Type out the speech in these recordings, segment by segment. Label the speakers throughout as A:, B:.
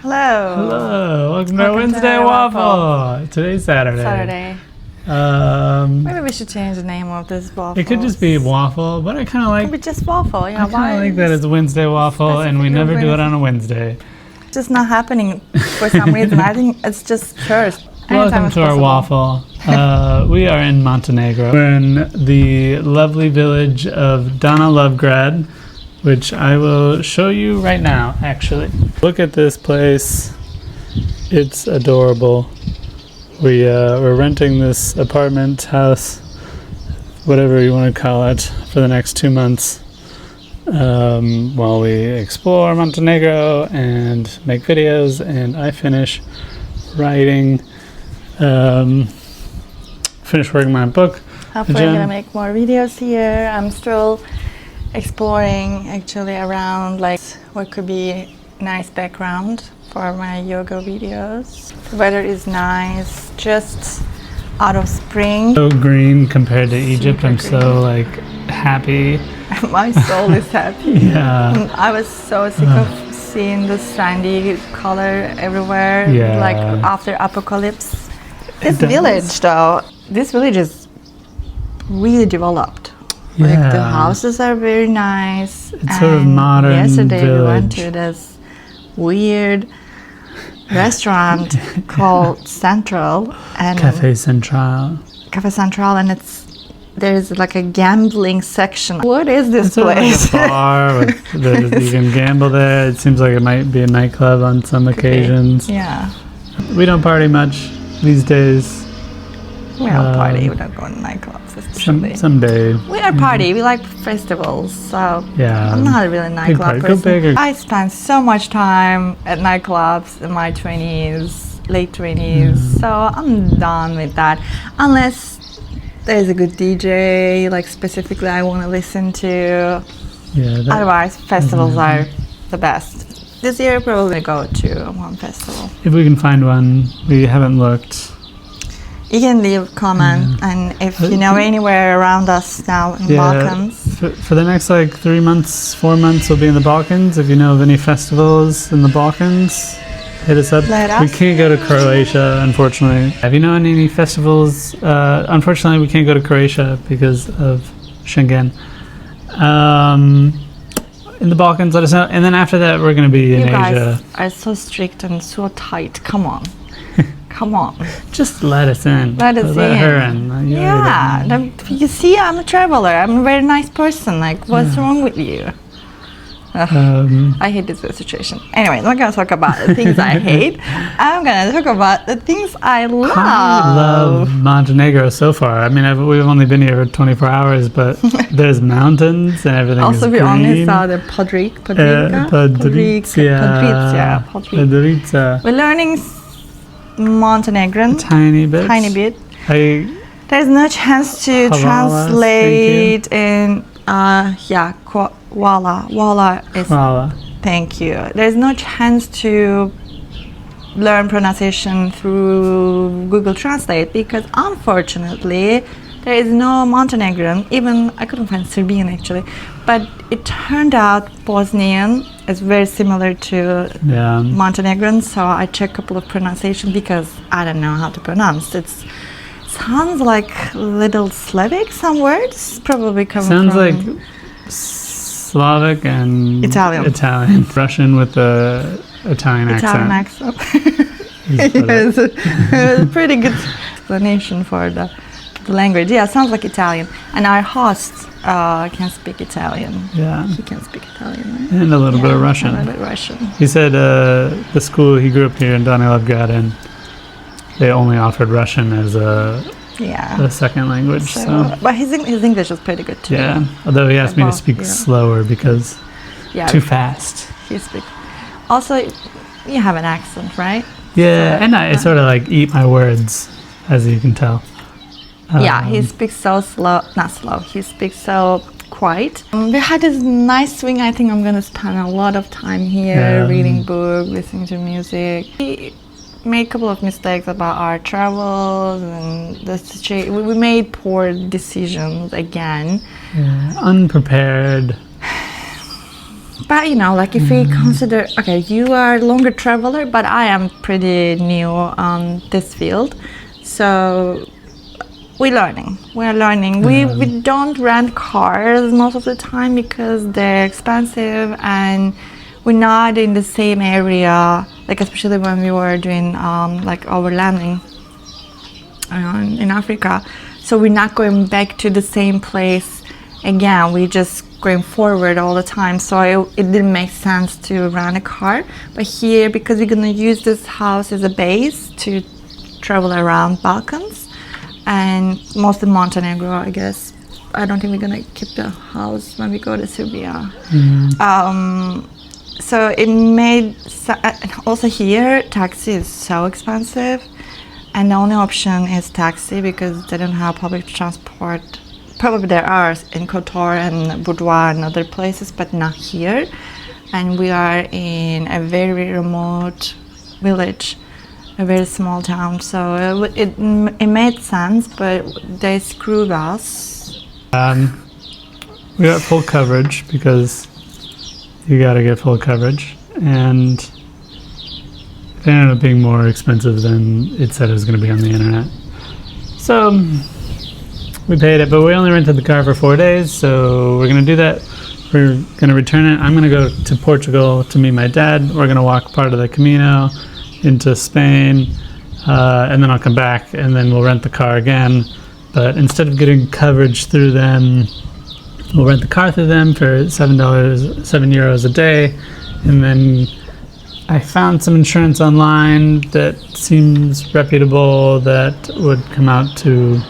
A: Hello.
B: Hello. Welcome to our Wednesday Waffle. Today's Saturday.
A: Maybe we should change the name of this waffle.
B: It could just be Waffle, but I kind of like.
A: It could be just Waffle. Yeah,
B: I kind of like that it's Wednesday Waffle, and we never do it on a Wednesday.
A: It's just not happening for some reason. I think it's just cursed.
B: Welcome to our waffle. We are in Montenegro. We're in the lovely village of Dana Lovgrad, which I will show you right now, actually. Look at this place. It's adorable. We're renting this apartment house, whatever you want to call it, for the next 2 months while we explore Montenegro and make videos, and I finish writing, finish working my book.
A: Hopefully I'm gonna make more videos here. I'm still exploring actually around like what could be nice background for my yoga videos. The weather is nice, just out of spring.
B: So green compared to Egypt. I'm so like happy.
A: My soul is happy.
B: Yeah.
A: I was so sick of seeing the sandy color everywhere,
B: Yeah.
A: like after apocalypse. This village though, this village is really developed.
B: Yeah.
A: Like the houses are very nice.
B: It's sort of modern
A: yesterday
B: village.
A: We went to this weird restaurant called Central and
B: Cafe Central.
A: and there's like a gambling section. What is this place?
B: It's like a bar with you can gamble there. It seems like it might be a nightclub on some occasions.
A: Yeah.
B: We don't party much these days.
A: We don't party. We don't go to nightclubs, especially.
B: Someday.
A: We don't party. We like festivals. So
B: Yeah.
A: I'm not a really nightclub
B: Go
A: person.
B: big.
A: I spent so much time at nightclubs in my 20s, late 20s. So I'm done with that. Unless there's a good DJ, like specifically I want to listen to.
B: Yeah.
A: Otherwise, festivals are the best. This year, probably go to one festival.
B: If we can find one, we haven't looked.
A: You can leave a comment, and if you know anywhere around us now in Balkans.
B: For the next like 3 months, 4 months, we'll be in the Balkans. If you know of any festivals in the Balkans, hit us up.
A: Let us.
B: We can't go to Croatia, unfortunately. Have you known any festivals? Unfortunately, we can't go to Croatia because of Schengen. In the Balkans, let us know. And then after that, we're going to be in
A: You guys
B: Asia.
A: are so strict and so tight. Come on. Come on.
B: Just let us in.
A: Let us
B: Let
A: in.
B: her in.
A: Yeah. You see, I'm a traveler. I'm a very nice person. Like, what's wrong with you? I hate this situation. Anyway, I'm not going to talk about the things I hate. I'm going to talk about the things I love.
B: I love Montenegro so far. I mean, we've only been here for 24 hours, but there's mountains and everything
A: Also,
B: is
A: we
B: green.
A: only saw the Podgorica.
B: Podgorica.
A: We're learning Montenegrin.
B: Tiny bit.
A: There's no chance to translate in Wala is thank you. There's no chance to learn pronunciation through Google Translate because unfortunately there is no Montenegrin. Even I couldn't find Serbian actually, but it turned out Bosnian is very similar to Montenegrin. So I checked a couple of pronunciation because I don't know how to pronounce. It sounds like little Slavic. Some words probably come from.
B: Sounds like Slavic and
A: Italian.
B: Russian with the Italian accent.
A: Yes, it's a pretty good explanation for the language. Yeah, it sounds like Italian. And our host can speak Italian.
B: Yeah.
A: He can speak Italian, right?
B: And a little bit of Russian.
A: A little bit Russian.
B: He said the school he grew up here in Donetsk, and they only offered Russian as a second language. So.
A: But his English is pretty good too.
B: Yeah, although he asked me to speak slower because too fast.
A: He speaks. Also, you have an accent, right?
B: Yeah, so, and I sort of like eat my words, as you can tell.
A: He speaks so slow, not slow. He speaks so quiet. We had this nice swing. I think I'm gonna spend a lot of time here, reading book, listening to music. We made a couple of mistakes about our travels and the situation. We made poor decisions again.
B: Unprepared.
A: But like if we consider, okay, you are a longer traveler, but I am pretty new on this field, so we're learning. We don't rent cars most of the time because they're expensive, and we're not in the same area, like especially when we were doing like overlanding in Africa. So we're not going back to the same place again. We're just going forward all the time. So it didn't make sense to rent a car. But here, because we're gonna use this house as a base to travel around Balkans, and most of Montenegro, I guess. I don't think we're gonna keep the house when we go to Serbia. So it made also here taxi is so expensive, and the only option is taxi because they don't have public transport. Probably there are in Kotor and Budva and other places, but not here. And we are in a very remote village, a very small town, so it made sense, but they screwed us.
B: We got full coverage because you gotta get full coverage, and it ended up being more expensive than it said it was gonna be on the internet. So we paid it, but we only rented the car for 4 days, so we're gonna do that. We're gonna return it. I'm gonna go to Portugal to meet my dad. We're gonna walk part of the Camino into Spain, and then I'll come back and then we'll rent the car again. But instead of getting coverage through them, we'll rent the car through them for €7 a day. And then I found some insurance online that seems reputable that would come out to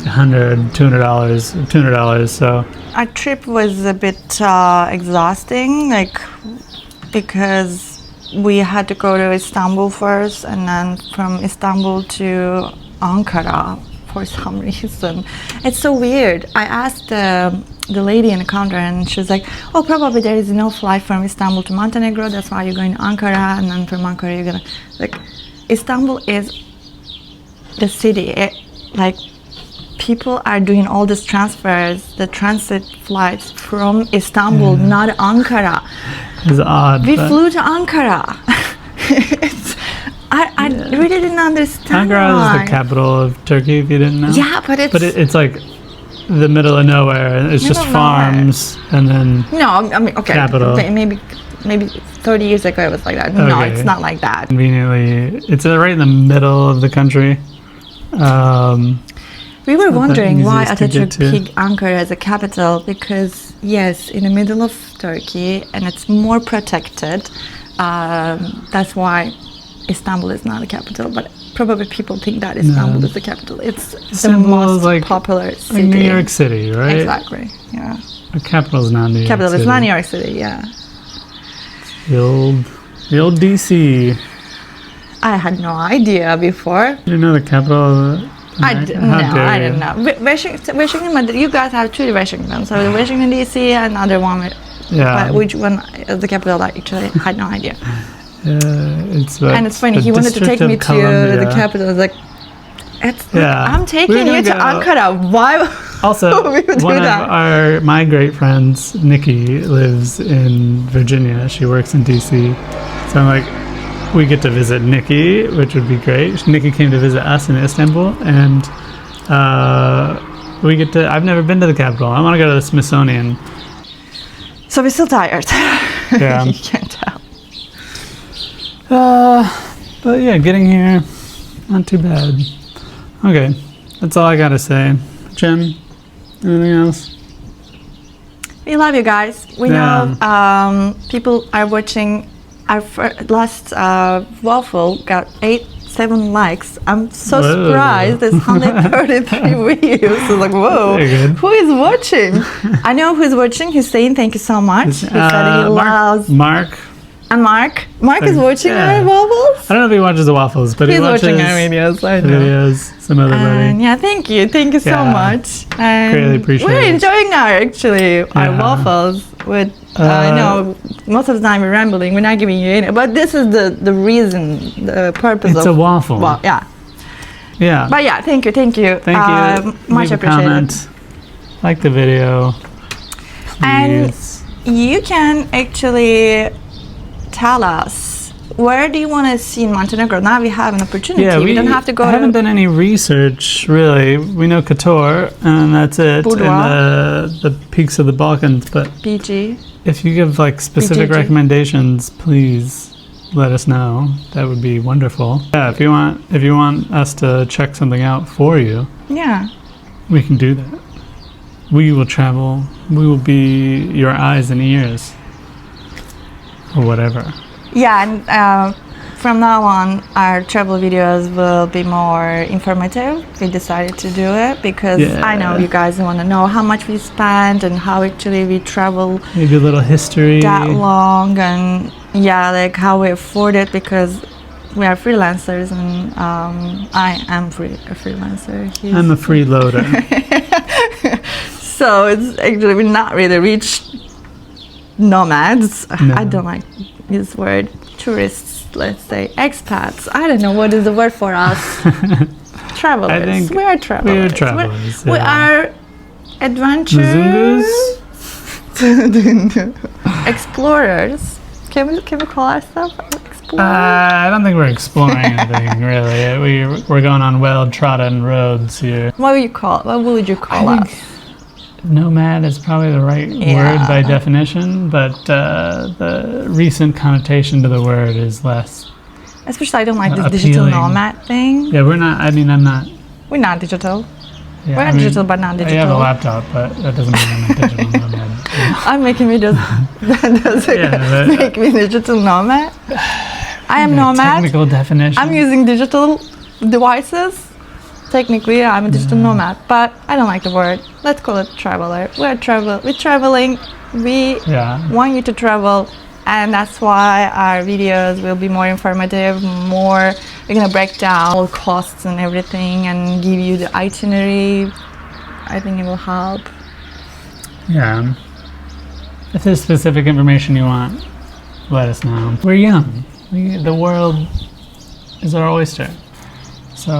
B: $200. So
A: our trip was a bit exhausting, because we had to go to Istanbul first, and then from Istanbul to Ankara for some reason. It's so weird. I asked the lady in the counter, and she was like, "Oh, probably there is no flight from Istanbul to Montenegro. That's why you're going to Ankara, and then from Ankara you're gonna Istanbul is the city. People are doing all these transfers, the transit flights from Istanbul, not Ankara.
B: It's odd.
A: We flew to Ankara. I really didn't understand
B: Ankara
A: why.
B: is the capital of Turkey, if you didn't know.
A: Yeah, but
B: it's like the middle of nowhere. It's just farms, and then
A: okay.
B: Capital.
A: Maybe 30 years ago it was like that. No, it's not like that.
B: Conveniently, it's right in the middle of the country.
A: We were wondering why Atatürk picked Ankara as a capital, because yes, in the middle of Turkey, and it's more protected. That's why Istanbul is not a capital, but probably people think that Istanbul is the capital. It's
B: Istanbul
A: the most popular city.
B: Like New York City, right?
A: Exactly, yeah.
B: The capital is not New York City.
A: Capital is not New York City, yeah.
B: The old DC.
A: I had no idea before.
B: You didn't know the capital of
A: I didn't know. Washington, Madrid, you guys have two Washington. So the Washington DC and another one.
B: Yeah.
A: But which one is the capital? I actually had no idea.
B: And
A: it's funny, he wanted to take me to the capital. I was like, I'm taking you to Ankara. Why
B: also,
A: would we do that?
B: One of my great friends, Nikki, lives in Virginia. She works in DC. So I'm like, we get to visit Nikki, which would be great. Nikki came to visit us in Istanbul, and I've never been to the capital. I want to go to the Smithsonian.
A: So we're still tired.
B: Yeah.
A: You can't tell.
B: But yeah, getting here, not too bad. Okay, that's all I gotta say. Jen, anything else?
A: We love you guys. We know people are watching. Our last Waffle got 7 likes. I'm so surprised. There's 133 views. So like, whoa, who is watching? I know who's watching. He's saying thank you so much. He said he loves
B: Mark.
A: And Mark is watching our Waffles.
B: I don't know if he watches the Waffles, but
A: he's
B: watches
A: watching our videos. I know.
B: Videos. Some other buddy.
A: Yeah, thank you so much. And
B: greatly appreciate it.
A: We're enjoying our Waffles. With I know most of the time we're rambling. We're not giving you any, but this is the reason, the purpose.
B: It's a waffle.
A: Well, yeah. But yeah, thank you.
B: Thank you.
A: Much
B: Leave a
A: appreciated.
B: comment. Like the video. Please.
A: And you can actually tell us, where do you want to see in Montenegro? Now we have an opportunity.
B: Yeah,
A: we don't have to go
B: haven't done any research, really. We know Kotor, and that's it.
A: Budva.
B: And the peaks of the Balkans. But
A: PG.
B: if you give like specific
A: BGG.
B: recommendations, please let us know. That would be wonderful. Yeah, if you want us to check something out for you,
A: Yeah.
B: we can do that. We will travel. We will be your eyes and ears, or whatever.
A: Yeah, and from now on, our travel videos will be more informative. We decided to do it because I know you guys want to know how much we spent and how actually we travel
B: Maybe a little history.
A: that long, and yeah, like how we afford it, because we are freelancers, and I am a freelancer.
B: I'm a freeloader.
A: So it's actually, we're not really rich nomads.
B: No.
A: I don't like this word. Tourists, let's say, expats. I don't know what is the word for us. Travelers.
B: I think
A: we are travelers.
B: we are travelers.
A: We are adventurers. Explorers. Can we call ourselves explorers?
B: I don't think we're exploring anything really. We're going on well-trodden roads here.
A: What would you call us?
B: Nomad is probably the right word by definition, but the recent connotation to the word is less.
A: Especially, I don't like this digital nomad thing.
B: Yeah, we're not. I mean, I'm not.
A: We're not digital.
B: Yeah,
A: we're digital, but not digital.
B: I have a laptop, but that doesn't mean I'm a digital nomad.
A: I'm making videos. That doesn't make me digital nomad. I am nomad.
B: Technical definition.
A: I'm using digital devices. Technically, I'm a digital nomad, but I don't like the word. Let's call it traveler. We're traveling. We want you to travel, and that's why our videos will be more informative. We're gonna break down all costs and everything, and give you the itinerary. I think it will help.
B: Yeah. If there's specific information you want, let us know. We're young. The world is our oyster. So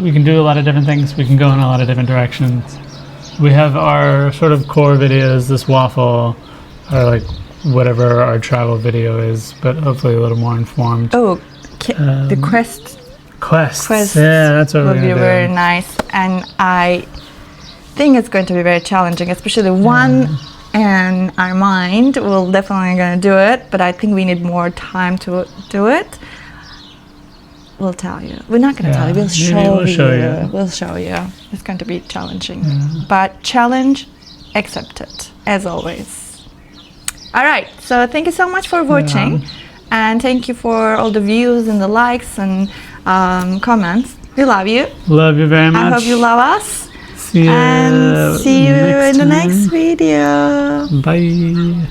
B: we can do a lot of different things. We can go in a lot of different directions. We have our sort of core videos, this Waffle, or like whatever our travel video is, but hopefully a little more informed.
A: Oh, the quests.
B: Yeah, that's what we're going to do.
A: Will be very nice. And I think it's going to be very challenging, especially the one in our mind. We're definitely going to do it, but I think we need more time to do it. We'll tell you. We're not going to tell you. We'll show you. We'll show you. It's going to be challenging. But challenge accepted, as always. All right. So thank you so much for watching. And thank you for all the views and the likes and comments. We love you.
B: Love you very much.
A: I hope you love us.
B: See you
A: in the next video.
B: Bye.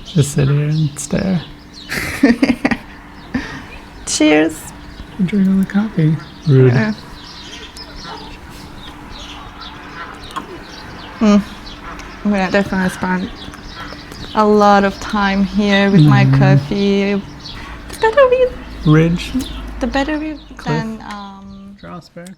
B: Just sit here and stare.
A: Cheers.
B: Drinking the coffee. Rude.
A: I'm gonna definitely spend a lot of time here with my coffee. The better we
B: Ridge.
A: then
B: Strasbourg.